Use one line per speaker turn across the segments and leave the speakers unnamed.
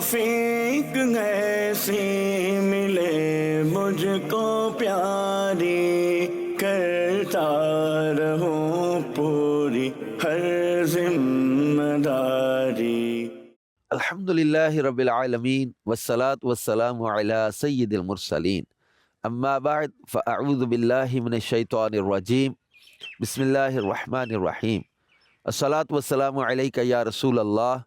توفیق ایسی ملے مجھ کو پیاری، کرتا رہوں پوری ہر ذمہ داری۔
الحمدللہ رب العالمین والصلاة والسلام علی سید المرسلین، اما بعد فاعوذ باللہ من الشیطان الرجیم، بسم اللہ الرحمن الرحیم۔ الصلاة والسلام علیک یا رسول اللہ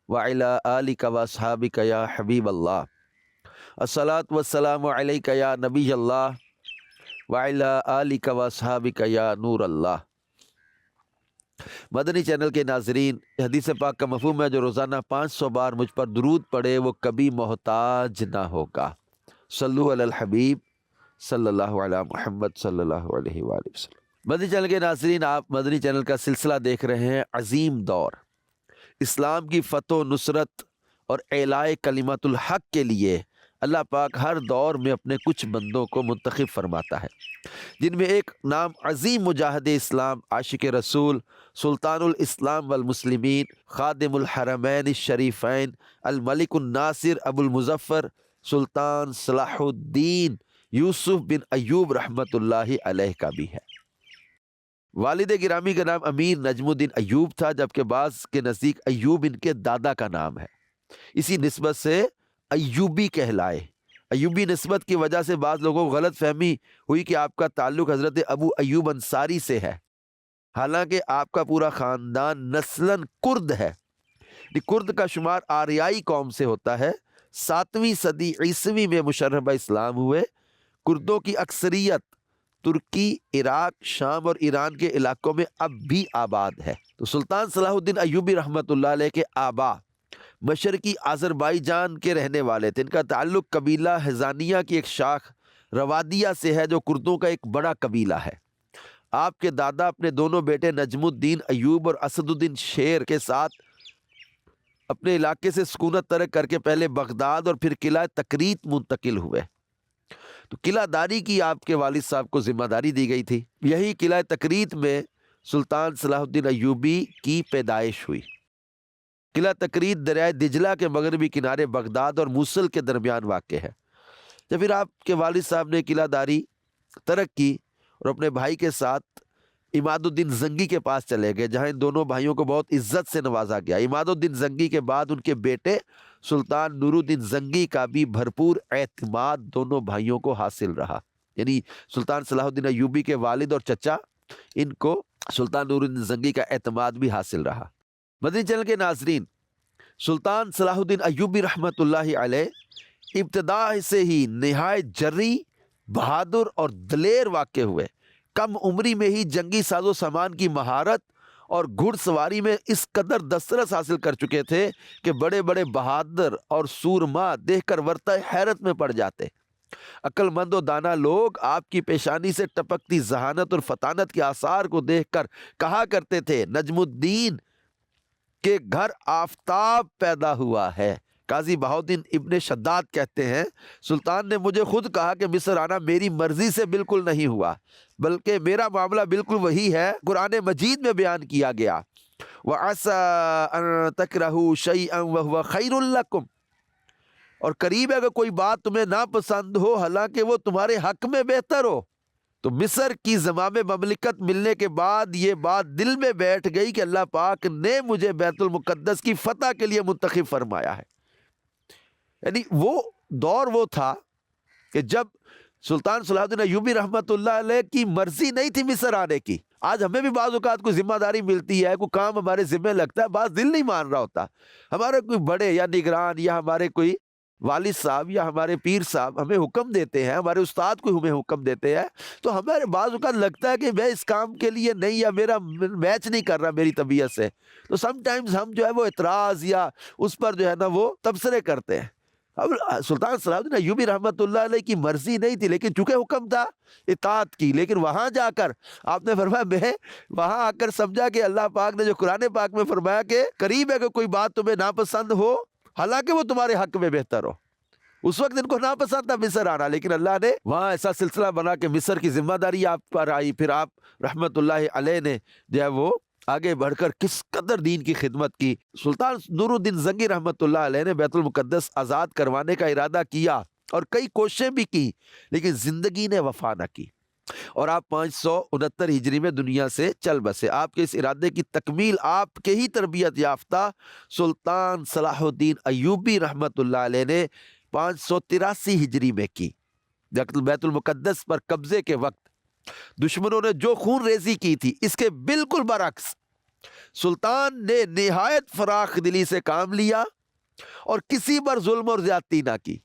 وعلی آلک واصحابک یا حبیب اللہ۔ الصلاة والسلام علیک یا نبی اللہ وعلی آلک واصحابک یا نور اللہ۔ مدنی چینل کے ناظرین، حدیث پاک کا مفہوم ہے جو روزانہ 500 بار مجھ پر درود پڑھے وہ کبھی محتاج نہ ہوگا۔ صلو علی الحبیب صلی اللہ علی محمد صلی اللہ علیہ وآلہ وسلم۔ مدنی چینل کے ناظرین، آپ مدنی چینل کا سلسلہ دیکھ رہے ہیں عظیم دور، اسلام کی فتح و نصرت اور اعلاء کلمت الحق کے لیے اللہ پاک ہر دور میں اپنے کچھ بندوں کو منتخب فرماتا ہے، جن میں ایک نام عظیم مجاہد اسلام، عاشق رسول، سلطان الاسلام والمسلمین، خادم الحرمین الشریفین، الملک الناصر ابو المظفر سلطان صلاح الدین یوسف بن ایوب رحمۃ اللہ علیہ کا بھی ہے۔ والد گرامی کا نام امیر نجم الدین ایوب تھا، جبکہ بعض کے نزدیک ایوب ان کے دادا کا نام ہے، اسی نسبت سے ایوبی کہلائے۔ ایوبی نسبت کی وجہ سے بعض لوگوں کو غلط فہمی ہوئی کہ آپ کا تعلق حضرت ابو ایوب انصاری سے ہے، حالانکہ آپ کا پورا خاندان نسلاً کرد ہے۔ کرد کا شمار آریائی قوم سے ہوتا ہے۔ 7ویں صدی عیسوی میں مشرب اسلام ہوئے۔ کردوں کی اکثریت ترکی، عراق، شام اور ایران کے علاقوں میں اب بھی آباد ہے۔ تو سلطان صلاح الدین ایوبی رحمۃ اللہ علیہ کے آبا مشرقی آذربائیجان کے رہنے والے تھے۔ ان کا تعلق قبیلہ ہزانیہ کی ایک شاخ روادیہ سے ہے جو کردوں کا ایک بڑا قبیلہ ہے۔ آپ کے دادا اپنے دونوں بیٹے نجم الدین ایوب اور اسد الدین شیر کے ساتھ اپنے علاقے سے سکونت ترک کر کے پہلے بغداد اور پھر قلعہ تکریت منتقل ہوئے۔ تو قلعہ داری کی آپ کے والد صاحب کو ذمہ داری دی گئی تھی۔ یہی قلعہ تکریت میں سلطان صلاح الدین ایوبی کی پیدائش ہوئی۔ قلعہ تکریت دریائے دجلہ کے مغربی کنارے بغداد اور موصل کے درمیان واقع ہے۔ جب پھر آپ کے والد صاحب نے قلعہ داری ترک کی اور اپنے بھائی کے ساتھ عماد الدین زنگی کے پاس چلے گئے، جہاں ان دونوں بھائیوں کو بہت عزت سے نوازا گیا۔ عماد الدین زنگی کے بعد ان کے بیٹے سلطان نور الدین زنگی کا بھی بھرپور اعتماد دونوں بھائیوں کو حاصل رہا، یعنی سلطان صلاح الدین ایوبی کے والد اور چچا، ان کو سلطان نور الدین زنگی کا اعتماد بھی حاصل رہا۔ مدنی چینل کے ناظرین، سلطان صلاح الدین ایوبی رحمۃ اللہ علیہ ابتدا سے ہی نہایت جری، بہادر اور دلیر واقع ہوئے۔ کم عمری میں ہی جنگی ساز و سامان کی مہارت اور گھڑ سواری میں اس قدر دسترس حاصل کر چکے تھے کہ بڑے بڑے بہادر اور سورما دیکھ کر ورطہ حیرت میں پڑ جاتے۔ عقل مند و دانا لوگ آپ کی پیشانی سے ٹپکتی ذہانت اور فطانت کے آثار کو دیکھ کر کہا کرتے تھے، نجم الدین کے گھر آفتاب پیدا ہوا ہے۔ قاضی بہاؤالدین ابن شداد کہتے ہیں، سلطان نے مجھے خود کہا کہ مصر آنا میری مرضی سے بالکل نہیں ہوا، بلکہ میرا معاملہ بالکل وہی ہے قرآن مجید میں بیان کیا گیا، وَعَسَىٰ أَن تَكْرَهُوا شَيْئًا وَهُوَ خَيْرٌ لَكُمْ، اور قریب ہے کہ کوئی بات تمہیں ناپسند ہو حالانکہ وہ تمہارے حق میں بہتر ہو۔ تو مصر کی زمام مملکت ملنے کے بعد یہ بات دل میں بیٹھ گئی کہ اللہ پاک نے مجھے بیت المقدس کی فتح کے لیے منتخب فرمایا ہے۔ یعنی وہ دور وہ تھا کہ جب سلطان صلاح الدین ایوبی رحمۃ اللہ علیہ کی مرضی نہیں تھی مصر آنے کی۔ آج ہمیں بھی بعض اوقات کوئی ذمہ داری ملتی ہے، کوئی کام ہمارے ذمہ لگتا ہے، بعض دل نہیں مان رہا ہوتا، ہمارے کوئی بڑے یا نگران یا ہمارے کوئی والد صاحب یا ہمارے پیر صاحب ہمیں حکم دیتے ہیں، ہمارے استاد کو ہمیں حکم دیتے ہیں، تو ہمارے بعض اوقات لگتا ہے کہ میں اس کام کے لیے نہیں، یا میرا میچ نہیں کر رہا میری طبیعت سے، تو سم ٹائمز ہم جو ہے وہ اعتراض یا اس پر جو ہے نا وہ تبصرے کرتے ہیں۔ اب سلطان صلاح الدین ایوبی رحمۃ اللہ علیہ کی مرضی نہیں تھی، لیکن چونکہ حکم تھا اطاعت کی، لیکن وہاں جا کر آپ نے فرمایا، میں وہاں آ کر سمجھا کہ اللہ پاک نے جو قرآن پاک میں فرمایا کہ قریب ہے کہ کوئی بات تمہیں ناپسند ہو حالانکہ وہ تمہارے حق میں بہتر ہو، اس وقت ان کو ناپسند تھا مصر آنا، لیکن اللہ نے وہاں ایسا سلسلہ بنا کہ مصر کی ذمہ داری آپ پر آئی، پھر آپ رحمت اللہ علیہ نے جو ہے وہ آگے بڑھ کر کس قدر دین کی خدمت کی۔ سلطان نور الدین زنگی رحمۃ اللہ علیہ نے بیت المقدس آزاد کروانے کا ارادہ کیا اور کئی کوششیں بھی کی، لیکن زندگی نے وفا نہ کی، اور آپ 569 ہجری میں دنیا سے چل بسے۔ آپ کے اس ارادے کی تکمیل آپ کے ہی تربیت یافتہ سلطان صلاح الدین ایوبی رحمۃ اللہ علیہ نے 583 ہجری میں کی۔ بیت المقدس پر قبضے کے وقت دشمنوں نے جو خون ریزی کی تھی، اس کے بالکل برعکس سلطان نے نہایت فراخ دلی سے کام لیا اور کسی پر ظلم اور زیادتی نہ کی۔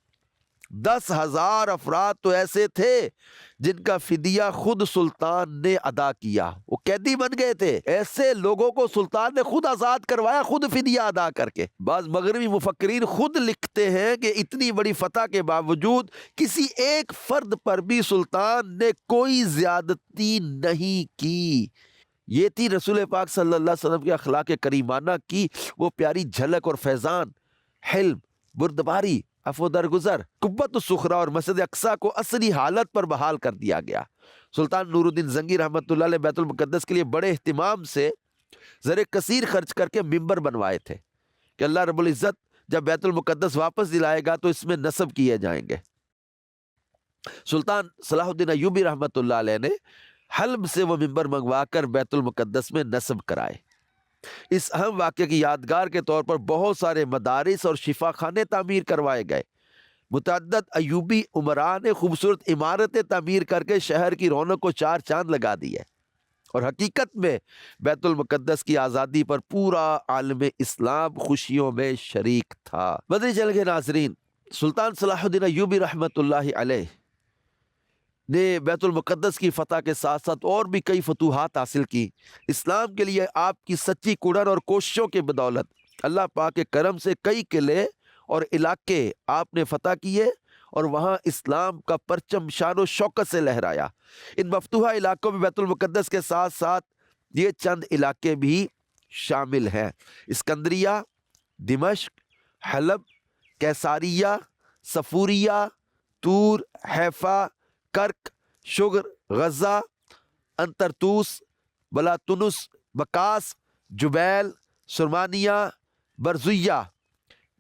10,000 افراد تو ایسے تھے جن کا فدیہ خود سلطان نے ادا کیا، وہ قیدی بن گئے تھے۔ ایسے لوگوں کو سلطان نے خود آزاد کروایا، خود فدیہ ادا کر کے۔ بعض مغربی مفکرین خود لکھتے ہیں کہ اتنی بڑی فتح کے باوجود کسی ایک فرد پر بھی سلطان نے کوئی زیادتی نہیں کی۔ یہ تھی رسول پاک صلی اللہ علیہ وسلم کے اخلاق کریمانہ کی وہ پیاری جھلک اور فیضان، حلم، بردباری، عفو درگزر۔ قوت السخرہ اور مسجد اقصیٰ کو اصلی حالت پر بحال کر دیا گیا۔ سلطان نور الدین زنگی رحمۃ اللہ علیہ بیت المقدس کے لیے بڑے اہتمام سے زر کثیر خرچ کر کے ممبر بنوائے تھے کہ اللہ رب العزت جب بیت المقدس واپس دلائے گا تو اس میں نصب کیے جائیں گے۔ سلطان صلاح الدین ایوبی رحمۃ اللہ علیہ نے حلب سے وہ ممبر منگوا کر بیت المقدس میں نصب کرائے۔ اس اہم واقعے کی یادگار کے طور پر بہت سارے مدارس اور شفا خانے تعمیر کروائے گئے۔ متعدد ایوبی عمراء نے خوبصورت عمارتیں تعمیر کر کے شہر کی رونق کو چار چاند لگا دیے، اور حقیقت میں بیت المقدس کی آزادی پر پورا عالم اسلام خوشیوں میں شریک تھا۔ مدنی چینل کے ناظرین، سلطان صلاح الدین ایوبی رحمۃ اللہ علیہ نے بیت المقدس کی فتح کے ساتھ ساتھ اور بھی کئی فتوحات حاصل کی۔ اسلام کے لیے آپ کی سچی کڑن اور کوششوں کے بدولت اللہ پاک کے کرم سے کئی قلعے اور علاقے آپ نے فتح کیے اور وہاں اسلام کا پرچم شان و شوکت سے لہرایا۔ ان مفتوحہ علاقوں میں بیت المقدس کے ساتھ ساتھ یہ چند علاقے بھی شامل ہیں: اسکندریہ، دمشق، حلب، کیساریہ، صفوریہ، طور، حیفا، کرک، شگر، غزہ، انترتوس، بلاتنس، بکاس، جبیل، سرمانیہ، برزیہ،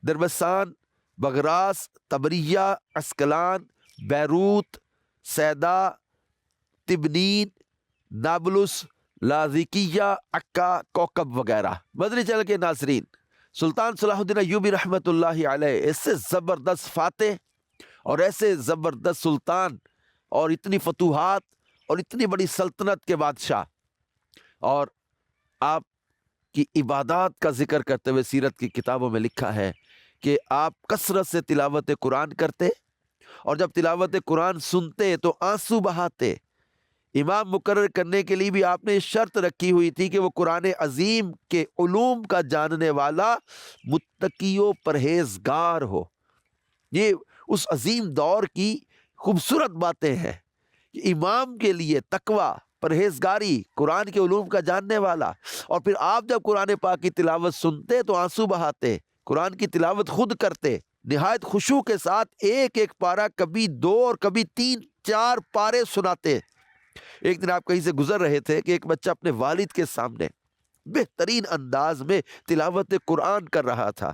دربسان، بغراس، تبریہ، اسکلان، بیروت، سیدا، تبنین، نابلس، لاذقیہ، عکا، کوکب وغیرہ۔ مدنی چینل کے ناظرین، سلطان صلاح الدین ایوبی رحمۃ اللہ علیہ ایسے زبردست فاتح اور ایسے زبردست سلطان اور اتنی فتوحات اور اتنی بڑی سلطنت کے بادشاہ، اور آپ کی عبادات کا ذکر کرتے ہوئے سیرت کی کتابوں میں لکھا ہے کہ آپ کثرت سے تلاوت قرآن کرتے، اور جب تلاوت قرآن سنتے تو آنسو بہاتے۔ امام مقرر کرنے کے لیے بھی آپ نے شرط رکھی ہوئی تھی کہ وہ قرآن عظیم کے علوم کا جاننے والا، متقی و پرہیزگار ہو۔ یہ اس عظیم دور کی خوبصورت باتیں ہیں کہ امام کے لیے تقوی، پرہیزگاری، قرآن کے علوم کا جاننے والا، اور پھر آپ جب قرآن پاک کی تلاوت سنتے تو آنسو بہاتے، قرآن کی تلاوت خود کرتے، نہایت خشوع کے ساتھ ایک ایک پارہ، کبھی 2 اور کبھی 3-4 پارے سناتے۔ ایک دن آپ کہیں سے گزر رہے تھے کہ ایک بچہ اپنے والد کے سامنے بہترین انداز میں تلاوت قرآن کر رہا تھا۔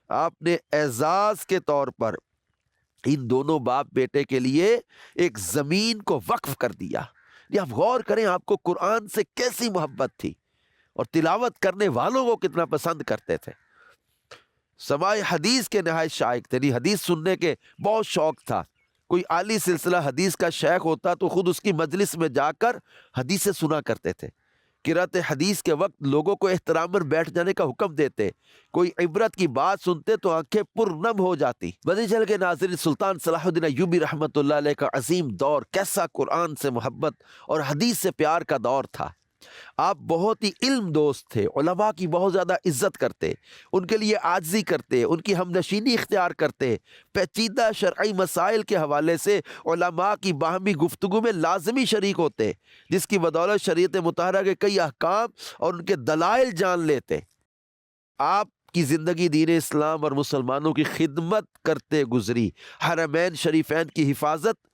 آپ نے اعزاز کے طور پر ان دونوں باپ بیٹے کے لیے ایک زمین کو وقف کر دیا۔ یہ آپ غور کریں، آپ کو قرآن سے کیسی محبت تھی اور تلاوت کرنے والوں کو کتنا پسند کرتے تھے۔ سماع حدیث کے نہایت شائق تھے، حدیث سننے کے بہت شوق تھا۔ کوئی عالی سلسلہ حدیث کا شیخ ہوتا تو خود اس کی مجلس میں جا کر حدیثیں سنا کرتے تھے۔ قرأت حدیث کے وقت لوگوں کو احترام بیٹھ جانے کا حکم دیتے، کوئی عبرت کی بات سنتے تو آنکھیں پرنم ہو جاتی۔ مدنی چینل کے ناظرین، سلطان صلاح الدین ایوبی رحمۃ اللہ علیہ کا عظیم دور کیسا قرآن سے محبت اور حدیث سے پیار کا دور تھا۔ آپ بہت ہی علم دوست تھے، علماء کی بہت زیادہ عزت کرتے، ان کے لیے عاجزی کرتے، ان کی ہمنشینی اختیار کرتے، پیچیدہ شرعی مسائل کے حوالے سے علماء کی باہمی گفتگو میں لازمی شریک ہوتے، جس کی بدولت شریعت مطہرہ کے کئی احکام اور ان کے دلائل جان لیتے۔ آپ کی زندگی دین اسلام اور مسلمانوں کی خدمت کرتے گزری، حرمین شریفین کی حفاظت،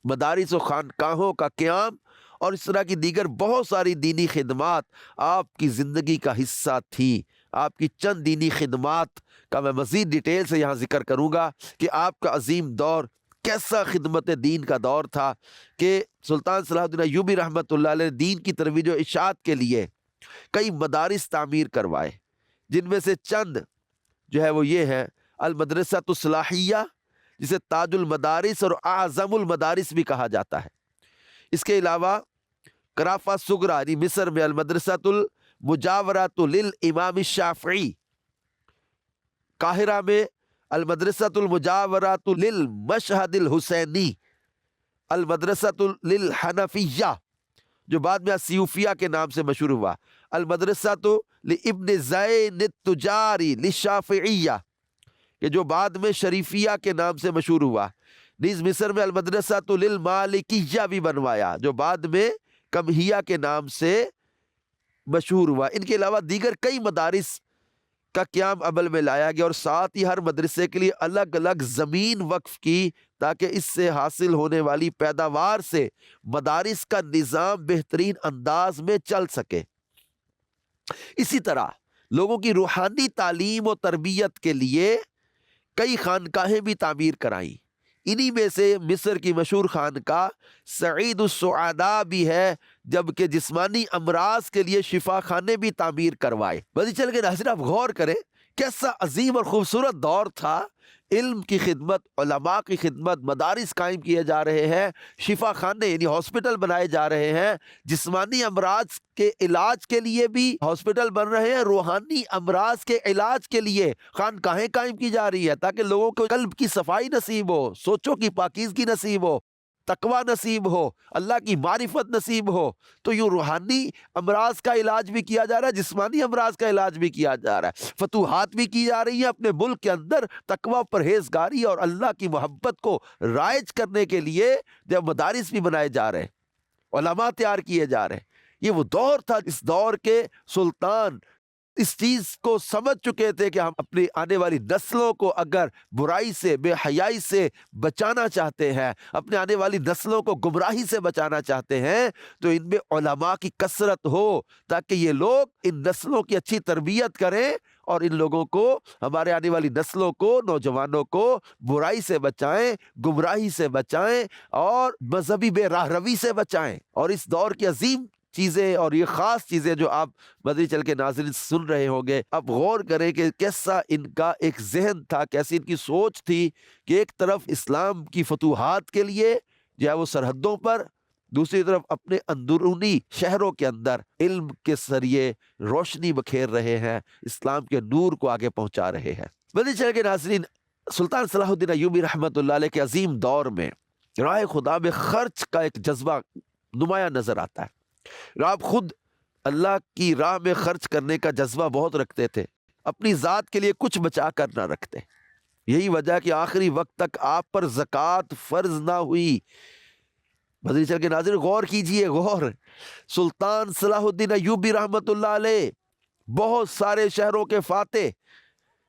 مدارس و خانقاہوں کا قیام اور اس طرح کی دیگر بہت ساری دینی خدمات آپ کی زندگی کا حصہ تھی۔ آپ کی چند دینی خدمات کا میں مزید ڈیٹیل سے یہاں ذکر کروں گا کہ آپ کا عظیم دور کیسا خدمت دین کا دور تھا کہ سلطان صلاح الدین ایوبی رحمۃ اللہ علیہ نے دین کی ترویج و اشاعت کے لیے کئی مدارس تعمیر کروائے، جن میں سے چند جو ہے وہ یہ ہے المدرسۃ الصلاحیہ، جسے تاج المدارس اور اعظم المدارس بھی کہا جاتا ہے۔ اس کے علاوہ کرافہ صغریٰ یعنی مصر میں المدرسۃ المجاورۃ للامام الشافعی، قاہرہ میں المدرسۃ المجاورۃ للمشہد الحسینی، المدرسۃ للحنفیہ جو بعد میں سیوفیہ کے نام سے مشہور ہوا، المدرسۃ لابن زین التجاری للشافعیہ کہ جو بعد میں شریفیہ کے نام سے مشہور ہوا، نیز مصر میں المدرسۃ للمالکیہ بھی بنوایا جو بعد میں کمہیہ کے نام سے مشہور ہوا۔ ان کے علاوہ دیگر کئی مدارس کا قیام عمل میں لایا گیا، اور ساتھ ہی ہر مدرسے کے لیے الگ الگ زمین وقف کی تاکہ اس سے حاصل ہونے والی پیداوار سے مدارس کا نظام بہترین انداز میں چل سکے۔ اسی طرح لوگوں کی روحانی تعلیم و تربیت کے لیے کئی خانقاہیں بھی تعمیر کرائیں۔ انہی میں سے مصر کی مشہور خانقاہ سعید السعداء بھی ہے، جبکہ جسمانی امراض کے لیے شفا خانے بھی تعمیر کروائے۔ بس چل کے ناظرین آپ غور کریں کیسا عظیم اور خوبصورت دور تھا، علم کی خدمت، علماء کی خدمت، مدارس قائم کیے جا رہے ہیں، شفا خانے یعنی ہاسپٹل بنائے جا رہے ہیں، جسمانی امراض کے علاج کے لیے بھی ہاسپٹل بن رہے ہیں، روحانی امراض کے علاج کے لیے خانقاہیں قائم کی جا رہی ہے تاکہ لوگوں کو قلب کی صفائی نصیب ہو، سوچوں کی پاکیزگی نصیب ہو، تقوی نصیب ہو، اللہ کی معرفت نصیب ہو۔ تو یوں روحانی امراض کا علاج بھی کیا جا رہا ہے، جسمانی امراض کا علاج بھی کیا جا رہا ہے، فتوحات بھی کی جا رہی ہیں اپنے ملک کے اندر، تقوی، پرہیزگاری اور اللہ کی محبت کو رائج کرنے کے لیے جب مدارس بھی بنائے جا رہے ہیں، علماء تیار کیے جا رہے ہیں۔ یہ وہ دور تھا، اس دور کے سلطان اس چیز کو سمجھ چکے تھے کہ ہم اپنی آنے والی نسلوں کو اگر برائی سے، بے حیائی سے بچانا چاہتے ہیں، اپنے آنے والی نسلوں کو گمراہی سے بچانا چاہتے ہیں، تو ان میں علماء کی کثرت ہو تاکہ یہ لوگ ان نسلوں کی اچھی تربیت کریں اور ان لوگوں کو، ہمارے آنے والی نسلوں کو، نوجوانوں کو برائی سے بچائیں، گمراہی سے بچائیں اور مذہبی بے راہ روی سے بچائیں۔ اور اس دور کی عظیم چیزیں اور یہ خاص چیزیں جو آپ مدنی چل کے ناظرین سن رہے ہوں گے، اب غور کریں کہ کیسا ان کا ایک ذہن تھا، کیسی ان کی سوچ تھی کہ ایک طرف اسلام کی فتوحات کے لیے جو ہے وہ سرحدوں پر، دوسری طرف اپنے اندرونی شہروں کے اندر علم کے ذریعے روشنی بکھیر رہے ہیں، اسلام کے نور کو آگے پہنچا رہے ہیں۔ مدنی چل کے ناظرین، سلطان صلاح الدین ایوبی رحمۃ اللہ علیہ کے عظیم دور میں راہ خدا میں خرچ کا ایک جذبہ نمایاں نظر آتا ہے۔ آپ خود اللہ کی راہ میں خرچ کرنے کا جذبہ بہت رکھتے تھے، اپنی ذات کے لیے کچھ بچا کر نہ رکھتے۔ یہی وجہ کہ آخری وقت تک آپ پر زکوٰۃ فرض نہ ہوئی۔ مدنی چل کے ناظرین غور کیجئے، غور، سلطان صلاح الدین ایوبی رحمۃ اللہ علیہ بہت سارے شہروں کے فاتح،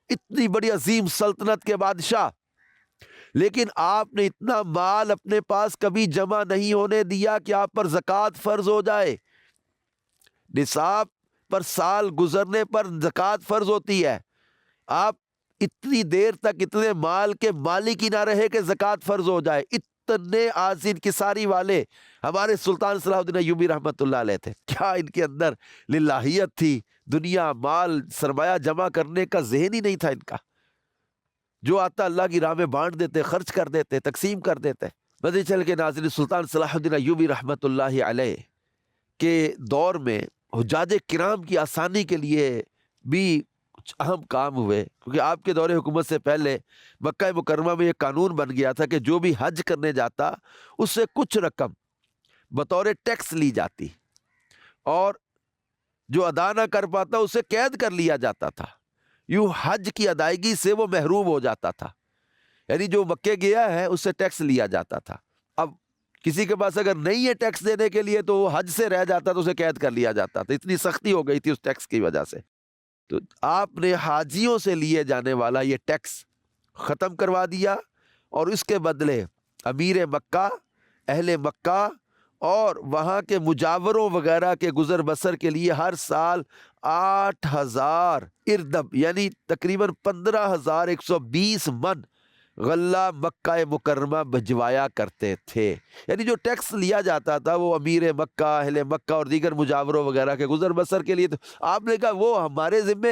اتنی بڑی عظیم سلطنت کے بادشاہ، لیکن آپ نے اتنا مال اپنے پاس کبھی جمع نہیں ہونے دیا کہ آپ پر زکوٰۃ فرض ہو جائے۔ نصاب پر سال گزرنے پر زکوٰۃ فرض ہوتی ہے، آپ اتنی دیر تک اتنے مال کے مالک ہی نہ رہے کہ زکوٰۃ فرض ہو جائے۔ اتنے عاجز انکساری والے ہمارے سلطان صلاح الدین ایوبی رحمۃ اللہ علیہ تھے۔ کیا ان کے اندر للہیت تھی، دنیا، مال، سرمایہ جمع کرنے کا ذہن ہی نہیں تھا ان کا۔ جو آتا اللہ کی راہ میں بانٹ دیتے، خرچ کر دیتے، تقسیم کر دیتے۔ مدنی چل کے ناظرین، سلطان صلاح الدین ایوبی رحمۃ اللہ علیہ کے دور میں حجاج کرام کی آسانی کے لیے بھی کچھ اہم کام ہوئے، کیونکہ آپ کے دور حکومت سے پہلے مکہ مکرمہ میں یہ قانون بن گیا تھا کہ جو بھی حج کرنے جاتا اس سے کچھ رقم بطور ٹیکس لی جاتی، اور جو ادا نہ کر پاتا اسے قید کر لیا جاتا تھا، یوں حج کی ادائیگی سے وہ محروم ہو جاتا تھا۔ یعنی جو مکے گیا ہے اس سے ٹیکس لیا جاتا تھا۔ اب کسی کے پاس اگر نہیں ہے ٹیکس دینے کے لیے تو وہ حج سے رہ جاتا تو اسے قید کر لیا جاتا تھا، اتنی سختی ہو گئی تھی اس ٹیکس کی وجہ سے۔ تو آپ نے حاجیوں سے لیے جانے والا یہ ٹیکس ختم کروا دیا، اور اس کے بدلے امیر مکہ، اہل مکہ اور وہاں کے مجاوروں وغیرہ کے گزر بسر کے لیے ہر سال 8,000 اردب یعنی تقریباً 15,120 من غلہ مکہ مکرمہ بھجوایا کرتے تھے۔ یعنی جو ٹیکس لیا جاتا تھا وہ امیر مکہ، اہل مکہ اور دیگر مجاوروں وغیرہ کے گزر بسر کے لیے، تو آپ نے کہا وہ ہمارے ذمے،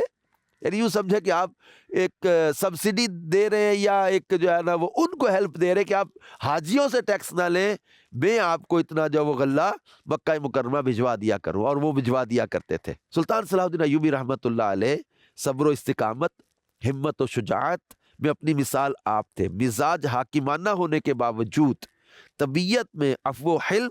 یعنی یوں سمجھے کہ آپ ایک سبسڈی دے رہے ہیں یا ایک جو ہے نا وہ ان کو ہیلپ دے رہے ہیں کہ آپ حاجیوں سے ٹیکس نہ لیں، میں آپ کو اتنا جو وہ غلہ مکہ مکرمہ بھجوا دیا کروں، اور وہ بھجوا دیا کرتے تھے۔ سلطان صلاح الدین ایوبی رحمۃ اللہ علیہ صبر و استقامت، ہمت و شجاعت میں اپنی مثال آپ تھے۔ مزاج حاکمانہ ہونے کے باوجود طبیعت میں عفو و حلم،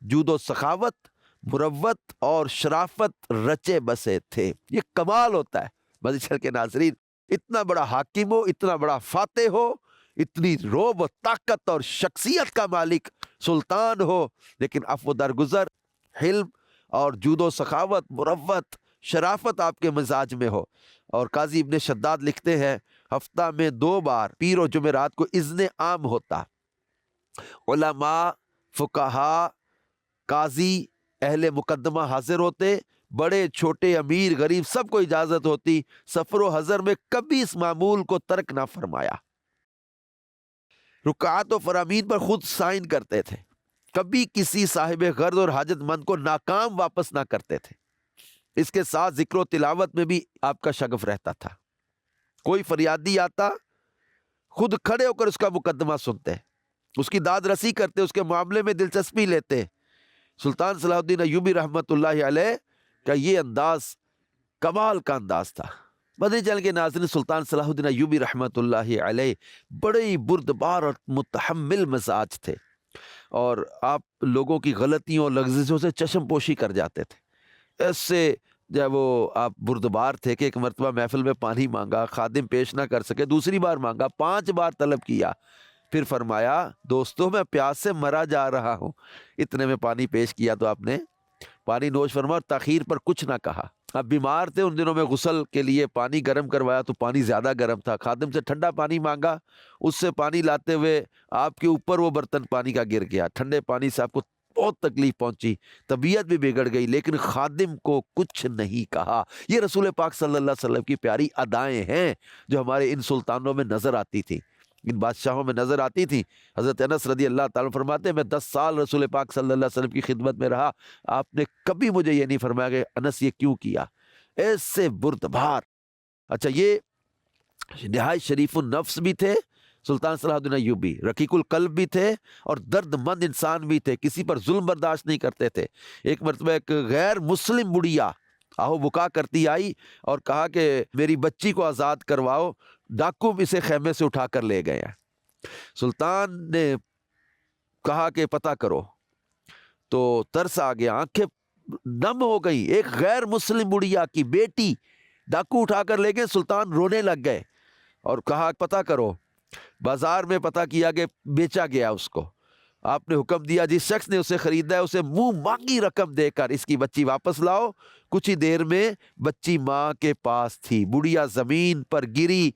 جود و سخاوت، مروت اور شرافت رچے بسے تھے۔ یہ کمال ہوتا ہے مدنی چینل کے ناظرین، اتنا بڑا حاکم ہو، اتنا بڑا فاتح ہو، اتنی روب و طاقت اور شخصیت کا مالک سلطان ہو، لیکن عفو درگزر، حلم اور جود و سخاوت، مروت، شرافت آپ کے مزاج میں ہو۔ اور قاضی ابن شداد لکھتے ہیں ہفتہ میں 2 بار پیر و جمعرات کو اذن عام ہوتا، علماء، فقہا، قاضی، اہل مقدمہ حاضر ہوتے، بڑے چھوٹے امیر غریب سب کو اجازت ہوتی، سفر و حضر میں کبھی اس معمول کو ترک نہ فرمایا۔ رکعات و فرامین پر خود سائن کرتے تھے، کبھی کسی صاحب غرض اور حاجت مند کو ناکام واپس نہ کرتے تھے۔ اس کے ساتھ ذکر و تلاوت میں بھی آپ کا شغف رہتا تھا۔ کوئی فریادی آتا، خود کھڑے ہو کر اس کا مقدمہ سنتے، اس کی داد رسی کرتے، اس کے معاملے میں دلچسپی لیتے۔ سلطان صلاح الدین ایوبی رحمۃ اللہ علیہ کا یہ انداز کمال کا انداز تھا۔ مدنی چینل کے ناظرین، سلطان صلاح الدین ایوبی رحمۃ اللہ علیہ بڑے ہی بردبار اور متحمل مزاج تھے، اور آپ لوگوں کی غلطیوں اور لغزشوں سے چشم پوشی کر جاتے تھے۔ ایسے جب وہ آپ بردبار تھے کہ ایک مرتبہ محفل میں پانی مانگا، خادم پیش نہ کر سکے، دوسری بار مانگا، 5 بار طلب کیا، پھر فرمایا دوستو میں پیاس سے مرا جا رہا ہوں، اتنے میں پانی پیش کیا تو آپ نے پانی نوش فرما اور تاخیر پر کچھ نہ کہا۔ اب بیمار تھے، ان دنوں میں غسل کے لیے پانی گرم کروایا تو پانی زیادہ گرم تھا، خادم سے ٹھنڈا پانی مانگا، اس سے پانی لاتے ہوئے آپ کے اوپر وہ برتن پانی کا گر گیا، ٹھنڈے پانی سے آپ کو بہت تکلیف پہنچی، طبیعت بھی بگڑ گئی، لیکن خادم کو کچھ نہیں کہا۔ یہ رسول پاک صلی اللہ علیہ وسلم کی پیاری ادائیں ہیں جو ہمارے ان سلطانوں میں نظر آتی تھی، ان بادشاہوں میں نظر آتی تھی۔ حضرت انس رضی اللہ تعالیٰ فرماتے ہیں میں 10 سال رسول پاک صلی اللہ علیہ وسلم کی خدمت میں رہا، آپ نے کبھی مجھے یہ نہیں فرمایا کہ انس یہ کیوں کیا، ایسے بردبار۔ اچھا، یہ نہایت شریف النفس بھی تھے سلطان صلاح الدین ایوبی، رقیق القلب بھی تھے اور درد مند انسان بھی تھے، کسی پر ظلم برداشت نہیں کرتے تھے۔ ایک مرتبہ ایک غیر مسلم بڑھیا آہو بکا کرتی آئی اور کہا کہ میری بچی کو آزاد کرواؤ، ڈاکو اسے خیمے سے اٹھا کر لے گئے ہیں۔ سلطان نے کہا کہ پتہ کرو، تو ترس آ گیا، آنکھیں نم ہو گئی، ایک غیر مسلم بڑھیا کی بیٹی ڈاکو اٹھا کر لے گئے۔ سلطان رونے لگ گئے اور کہا پتہ کرو، بازار میں پتہ کیا کہ بیچا گیا اس کو، آپ نے حکم دیا جس شخص نے اسے خریدا ہے اسے منہ مانگی رقم دے کر اس کی بچی واپس لاؤ۔ کچھ ہی دیر میں بچی ماں کے پاس تھی، بڑھیا زمین پر گری،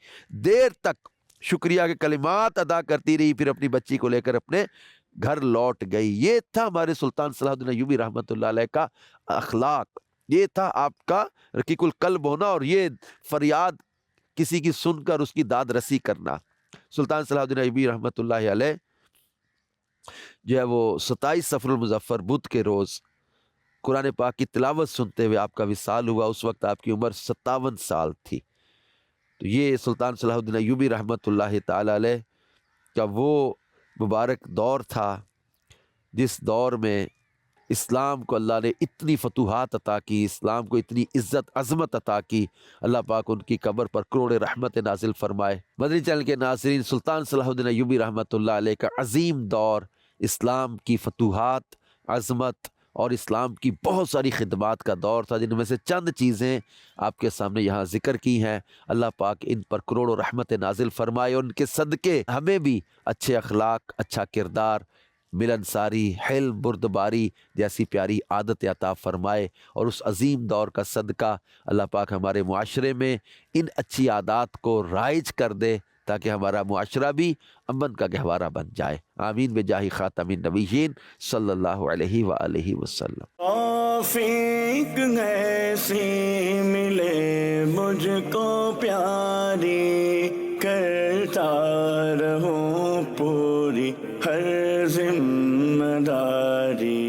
دیر تک شکریہ کے کلمات ادا کرتی رہی، پھر اپنی بچی کو لے کر اپنے گھر لوٹ گئی۔ یہ تھا ہمارے سلطان صلاح الدین ایوبی رحمۃ اللہ علیہ کا اخلاق، یہ تھا آپ کا رقیق القلب ہونا، اور یہ فریاد کسی کی سن کر اس کی داد رسی کرنا۔ سلطان صلاح الدین ایوبی رحمۃ اللہ علیہ جو ہے وہ 27 صفر المظفر بدھ کے روز قرآن پاک کی تلاوت سنتے ہوئے آپ کا وصال ہوا۔ اس وقت آپ کی عمر 57 سال تھی۔ تو یہ سلطان صلاح الدین ایوبی رحمۃ اللہ تعالی علیہ کا وہ مبارک دور تھا جس دور میں اسلام کو اللہ نے اتنی فتوحات عطا کی، اسلام کو اتنی عزت عظمت عطا کی۔ اللہ پاک ان کی قبر پر کروڑ رحمت نازل فرمائے۔ مدنی چینل کے ناظرین، سلطان صلاح الدین ایوبی رحمۃ اللہ علیہ کا عظیم دور اسلام کی فتوحات، عظمت اور اسلام کی بہت ساری خدمات کا دور تھا، جن میں سے چند چیزیں آپ کے سامنے یہاں ذکر کی ہیں۔ اللہ پاک ان پر کروڑ رحمت نازل فرمائے، اور ان کے صدقے ہمیں بھی اچھے اخلاق، اچھا کردار، ملنساری، حلم، بردباری جیسی پیاری عادت عطا فرمائے، اور اس عظیم دور کا صدقہ اللہ پاک ہمارے معاشرے میں ان اچھی عادات کو رائج کر دے، تاکہ ہمارا معاشرہ بھی امن کا گہوارہ بن جائے. آمین بجاہ خاتم النبیین صلی اللہ علیہ وآلہ وسلم.
توفیق ایسی ملے مجھ کو پیاری، کرتا رہوں پوری ہر ذمہ داری.